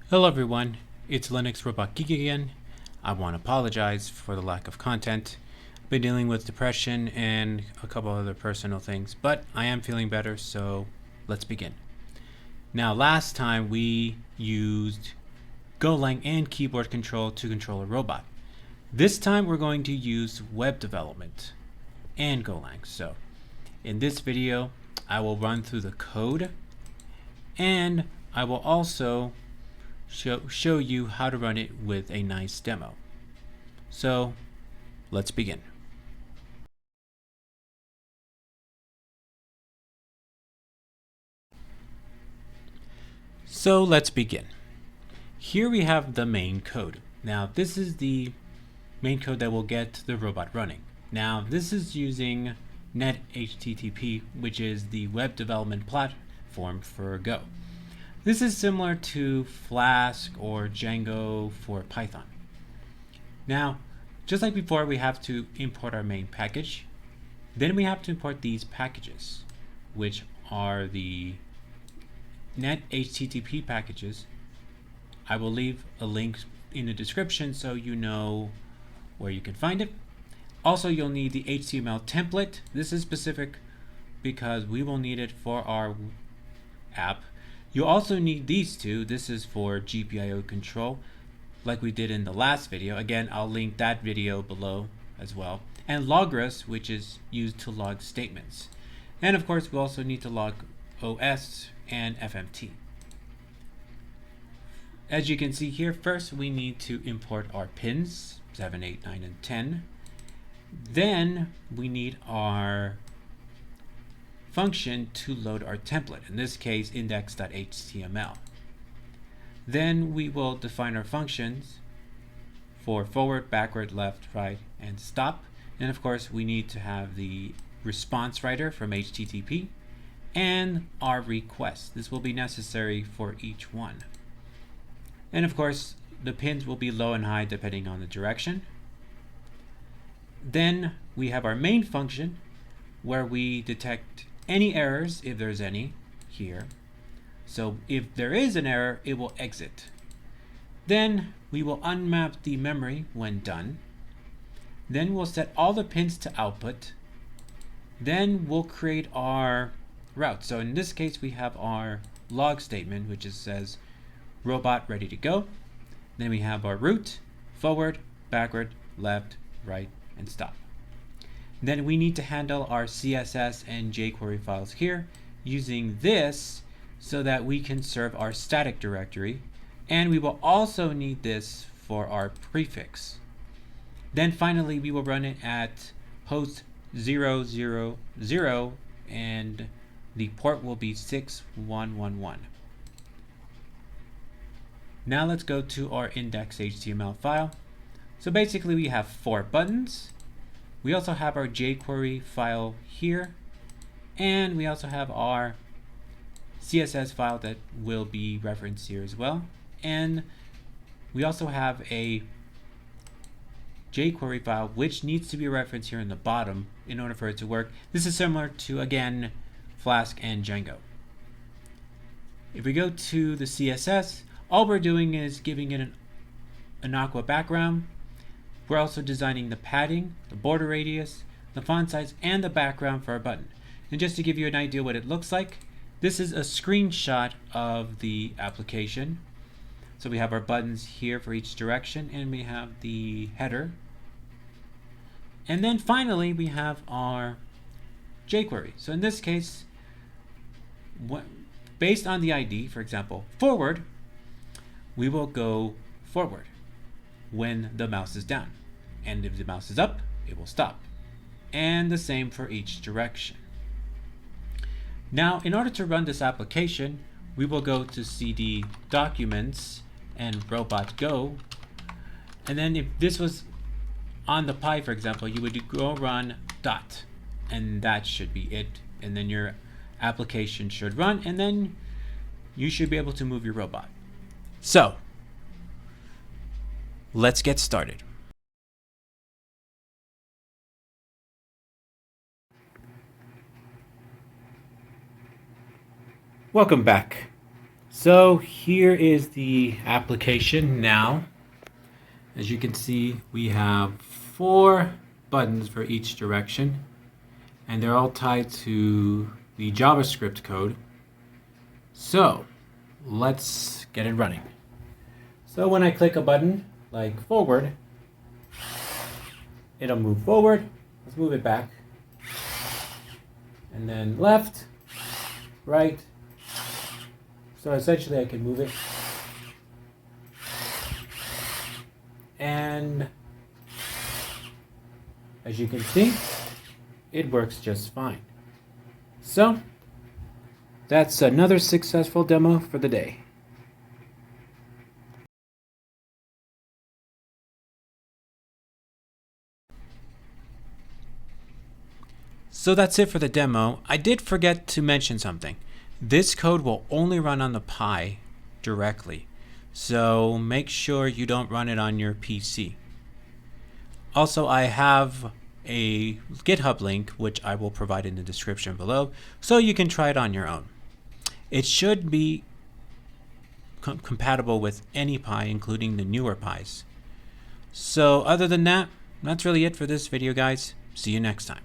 Hello everyone, it's Linux Robot Geek again. I want to apologize for the lack of content. I've been dealing with depression and a couple other personal things, but I am feeling better, so let's begin. Now, last time we used Golang and keyboard control to control a robot. This time we're going to use web development and Golang. So in this video, I will run through the code and I will also show you how to run it with a nice demo. So let's begin. So let's begin. Here we have the main code. Now this is the main code that will get the robot running. Now this is using NetHTTP, which is the web development platform for Go. This is similar to Flask or Django for Python. Now, just like before, we have to import our main package. Then we have to import these packages, which are the NetHTTP packages. I will leave a link in the description so you know where you can find it. Also, you'll need the HTML template. This is specific because we will need it for our app. You also need these two. This is for GPIO control, like we did in the last video. Again, I'll link that video below as well. And logres, which is used to log statements. And of course, we also need to log OS and FMT. As you can see here, first we need to import our pins, 7, 8, 9, and 10. Then we need our function to load our template, in this case index.html. Then we will define our functions for forward, backward, left, right, and stop. And of course we need to have the response writer from HTTP and our request. This will be necessary for each one. And of course the pins will be low and high depending on the direction. Then we have our main function where we detect any errors, if there's any, here. So if there is an error, it will exit. Then we will unmap the memory when done. Then we'll set all the pins to output. Then we'll create our route. So in this case, we have our log statement, which says robot ready to go. Then we have our route, forward, backward, left, right, and stop. Then we need to handle our CSS and jQuery files here using this so that we can serve our static directory. And we will also need this for our prefix. Then finally, we will run it at host 000 and the port will be 6111. Now let's go to our index.html file. So basically we have 4 buttons. We also have our jQuery file here, and we also have our CSS file that will be referenced here as well. And we also have a jQuery file which needs to be referenced here in the bottom in order for it to work. This is similar to, again, Flask and Django. If we go to the CSS, all we're doing is giving it an aqua background. We're also designing the padding, the border radius, the font size, and the background for our button. And just to give you an idea what it looks like, this is a screenshot of the application. So we have our buttons here for each direction, and we have the header. And then finally, we have our jQuery. So in this case, based on the ID, for example, forward, we will go forward when the mouse is down, and if the mouse is up, it will stop, and the same for each direction. Now, in order to run this application, we will go to cd documents and robot go, and then if this was on the Pi, for example, you would go run dot, and that should be it, and then your application should run, and then you should be able to move your robot. So let's get started. Welcome back. So here is the application now. As you can see, we have 4 buttons for each direction, and they're all tied to the JavaScript code. So let's get it running. So when I click a button like forward, it'll move forward. Let's move it back. And then left, right. So essentially I can move it. And as you can see, it works just fine. So that's another successful demo for the day. So that's it for the demo. I did forget to mention something. This code will only run on the Pi directly, so make sure you don't run it on your PC. Also, I have a GitHub link, which I will provide in the description below, so you can try it on your own. It should be compatible with any Pi, including the newer Pis. So other than that, that's really it for this video, guys. See you next time.